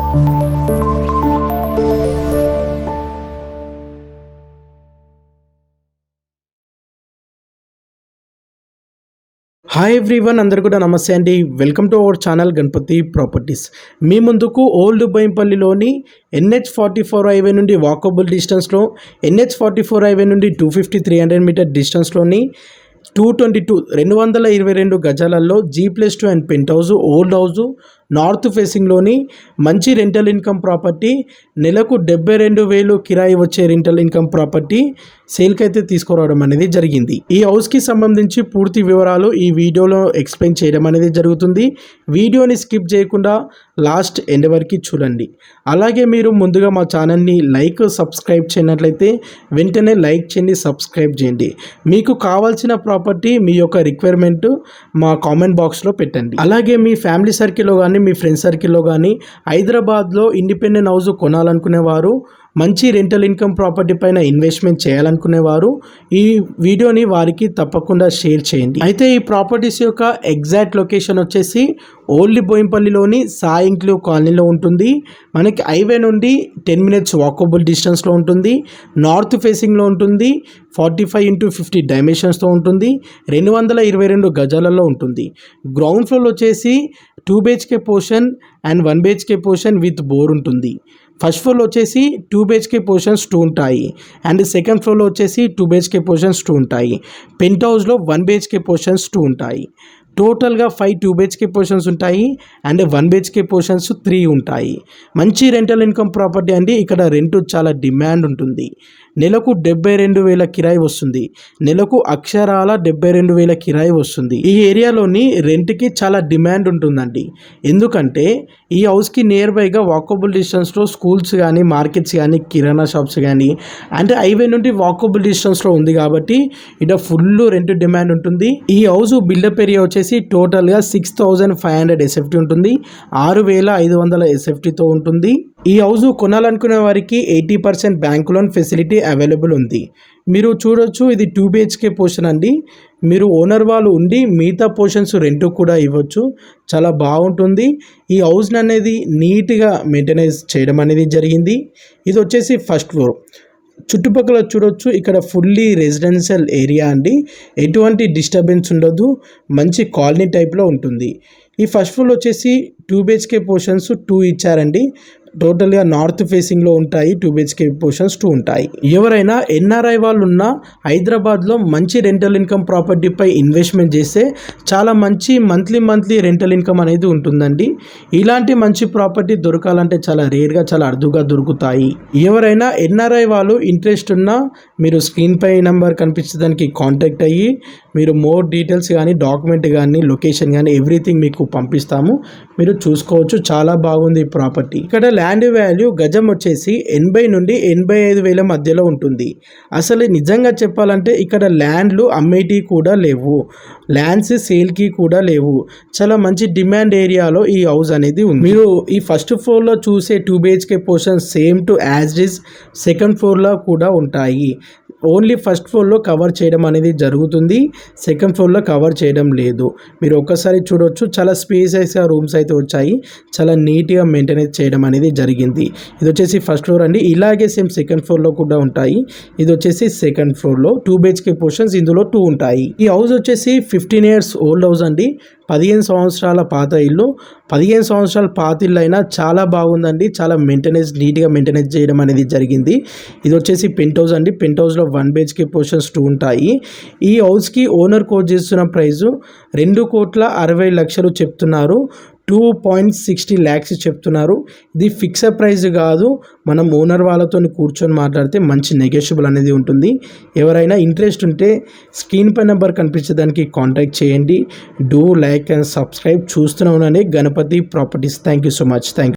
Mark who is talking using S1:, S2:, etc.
S1: Hi everyone, అందరు కూడా నమస్తే అండి. Welcome to our channel Ganapathi Properties. మీ ముందుకు ఓల్డ్ బోయింపల్లిలోని NH44 హైవే నుండి వాకబుల్ డిస్టెన్స్లో, NH44 హైవే నుండి 250-300 మీటర్ డిస్టెన్స్లోని 222 గజాలలో G+2 and pent house, old house, north ఫేసింగ్లోని మంచి రెంటల్ ఇన్కమ్ ప్రాపర్టీ, నెలకు 72,000 కిరాయి వచ్చే రెంటల్ ఇన్కమ్ ప్రాపర్టీ సేల్కి అయితే తీసుకురావడం అనేది జరిగింది. ఈ హౌస్కి సంబంధించి పూర్తి వివరాలు ఈ వీడియోలో ఎక్స్ప్లెయిన్ చేయడం అనేది జరుగుతుంది. వీడియోని స్కిప్ చేయకుండా లాస్ట్ ఎండ్ వరకు చూడండి. అలాగే మీరు ముందుగా మా ఛానల్ని సబ్స్క్రైబ్ చేయనట్లయితే వెంటనే లైక్ చేయండి, సబ్స్క్రైబ్ చేయండి. మీకు కావాల్సిన ప్రాపర్టీ, మీ యొక్క రిక్వైర్మెంట్ మా కామెంట్ బాక్స్లో పెట్టండి. అలాగే మీ ఫ్యామిలీ సర్కిల్లో కానీ, మీ ఫ్రెండ్ సర్కిల్లో కానీ హైదరాబాద్లో ఇండిపెండెంట్ హౌస్ కొనాలనుకునేవారు, మంచి రెంటల్ ఇన్కమ్ ప్రాపర్టీ పైన ఇన్వెస్ట్మెంట్ చేయాలనుకునేవారు ఈ వీడియోని వారికి తప్పకుండా షేర్ చేయండి. అయితే ఈ ప్రాపర్టీస్ యొక్క ఎగ్జాక్ట్ లొకేషన్ వచ్చేసి ఓల్డ్ బోయింపల్లిలోని సాయి ఇంక్లూవ్ కాలనీలో ఉంటుంది. మనకి హైవే నుండి 10 minutes వాకబుల్ డిస్టెన్స్లో ఉంటుంది. నార్త్ ఫేసింగ్లో ఉంటుంది. 45x50 డైమెన్షన్స్తో ఉంటుంది. 222 గజాలలో ఉంటుంది. గ్రౌండ్ ఫ్లోర్ వచ్చేసి 2 BHK portion and 1 BHK portion with bore ఉంటుంది. ఫస్ట్ ఫ్లోర్లో వచ్చేసి 2 BHK పోర్షన్స్ 2 ఉంటాయి అండ్ సెకండ్ ఫ్లోర్లో వచ్చేసి 2 BHK పోర్షన్స్ 2 ఉంటాయి. పెంట్ హౌస్లో 1 BHK పోర్షన్స్ 2 ఉంటాయి. టోటల్గా 5 2 BHK పోర్షన్స్ ఉంటాయి అండ్ 1 BHK పోర్షన్స్ 3 ఉంటాయి. మంచి రెంటల్ ఇన్కమ్ ప్రాపర్టీ అండి. ఇక్కడ రెంట్ చాలా డిమాండ్ ఉంటుంది. నెలకు 72,000 కిరాయి వస్తుంది. నెలకు అక్షరాల 72,000 కిరాయి వస్తుంది. ఈ ఏరియాలోని రెంట్కి చాలా డిమాండ్ ఉంటుందండి. ఎందుకంటే ఈ హౌస్కి నియర్ బైగా వాకబుల్ డిస్టెన్స్లో స్కూల్స్ కానీ, మార్కెట్స్ కానీ, కిరాణా షాప్స్ కానీ అంటే హైవే నుండి వాకబుల్ డిస్టెన్స్లో ఉంది కాబట్టి ఇక్కడ ఫుల్ రెంట్ డిమాండ్ ఉంటుంది. ఈ హౌస్ బిల్డప్ ఏరియా వచ్చేసి టోటల్గా 6,500 SFT ఉంటుంది. 6,500 SFTతో ఉంటుంది. ఈ హౌస్ కొనాలనుకునే వారికి 80% బ్యాంక్ లోన్ ఫెసిలిటీ అవైలబుల్ ఉంది. మీరు చూడొచ్చు, ఇది 2 BHK పోర్షన్ అండి. మీరు ఓనర్ వాళ్ళు ఉండి మిగతా పోర్షన్స్ రెంట్ కూడా ఇవ్వచ్చు. చాలా బాగుంటుంది. ఈ హౌస్ అనేది నీట్గా మెయింటెనెన్స్ చేయడం అనేది జరిగింది. ఇది వచ్చేసి ఫస్ట్ ఫ్లోర్. చుట్టుపక్కల చూడొచ్చు, ఇక్కడ ఫుల్లీ రెసిడెన్షియల్ ఏరియా అండి. ఎటువంటి డిస్టర్బెన్స్ ఉండదు. మంచి కాలనీ టైప్లో ఉంటుంది. ఈ ఫస్ట్ ఫ్లోర్ వచ్చేసి 2 BHK పోర్షన్స్ 2 ఇచ్చారండి. టోటల్గా నార్త్ ఫేసింగ్లో ఉంటాయి. 2 BHK పోర్షన్స్ 2 ఉంటాయి. ఎవరైనా NRI వాళ్ళు ఉన్న హైదరాబాద్లో మంచి రెంటల్ ఇన్కమ్ ప్రాపర్టీపై ఇన్వెస్ట్మెంట్ చేస్తే చాలా మంచి మంత్లీ రెంటల్ ఇన్కమ్ అనేది ఉంటుందండి. ఇలాంటి మంచి ప్రాపర్టీ దొరకాలంటే చాలా రేర్గా, చాలా అరుదుగా దొరుకుతాయి. ఎవరైనా NRI వాళ్ళు ఇంట్రెస్ట్ ఉన్నా మీరు స్క్రీన్పై నెంబర్ కనిపించడానికి కాంటాక్ట్ అయ్యి మీరు మోర్ డీటెయిల్స్ కానీ, డాక్యుమెంట్ కానీ, లొకేషన్ కానీ ఎవ్రీథింగ్ మీకు పంపిస్తాము. మీరు చూసుకోవచ్చు. చాలా బాగుంది ఈ ప్రాపర్టీ. ఇక్కడ ల్యాండ్ వాల్యూ గజం వచ్చేసి 80 నుండి 85,000 మధ్యలో ఉంటుంది. అసలు నిజంగా చెప్పాలంటే ఇక్కడ ల్యాండ్లు అమ్మేటివి కూడా లేవు, ల్యాండ్స్ సేల్కి కూడా లేవు. చాలా మంచి డిమాండ్ ఏరియాలో ఈ హౌస్ అనేది ఉంది. మీరు ఈ ఫస్ట్ ఫ్లోర్లో చూసే 2 BHK portion same to as it is second ఫ్లోర్లో కూడా ఉంటాయి. ఓన్లీ ఫస్ట్ ఫ్లోర్లో కవర్ చేయడం అనేది జరుగుతుంది. సెకండ్ ఫ్లోర్లో కవర్ చేయడం లేదు. మీరు ఒక్కసారి చూడొచ్చు. చాలా స్పేసెస్గా రూమ్స్ అయితే వచ్చాయి. చాలా నీట్గా మెయింటెనెన్స్ చేయడం అనేది జరిగింది. ఇది వచ్చేసి ఫస్ట్ ఫ్లోర్ అండి. ఇలాగే సేమ్ సెకండ్ ఫ్లోర్లో కూడా ఉంటాయి. ఇది వచ్చేసి సెకండ్ ఫ్లోర్లో 2 BHK పోర్షన్స్ ఇందులో 2 ఉంటాయి. ఈ హౌస్ వచ్చేసి 15 years ఓల్డ్ హౌస్ అండి. 15 సంవత్సరాల పాత ఇల్లు. 15 సంవత్సరాల పాత ఇల్లు అయినా చాలా బాగుందండి. చాలా నీట్గా మెయింటెనెన్స్ చేయడం అనేది జరిగింది. ఇది వచ్చేసి పెంట్ హౌస్ అండి. పెంట్ హౌస్లో 1 BHK పోర్షన్స్ 2 ఉంటాయి. ఈ హౌస్కి ఓనర్ కోట్ చేస్తున్న ప్రైజు 2,60,00,000 చెప్తున్నారు. 2.60 lakhs చెప్తున్నారు. ఇది ఫిక్స్డ్ ప్రైస్ కాదు. మనం ఓనర్ వాళ్ళతో కూర్చొని మాట్లాడితే మంచి నెగోషియబుల్ అనేది ఉంటుంది. ఎవరైనా ఇంట్రెస్ట్ ఉంటే స్క్రీన్ పై నెంబర్ కనిపించడానికి కాంటాక్ట్ చేయండి. Do like and subscribe. చూస్తూనే ఉండండి Ganapathi properties. Thank you so much. Thank you.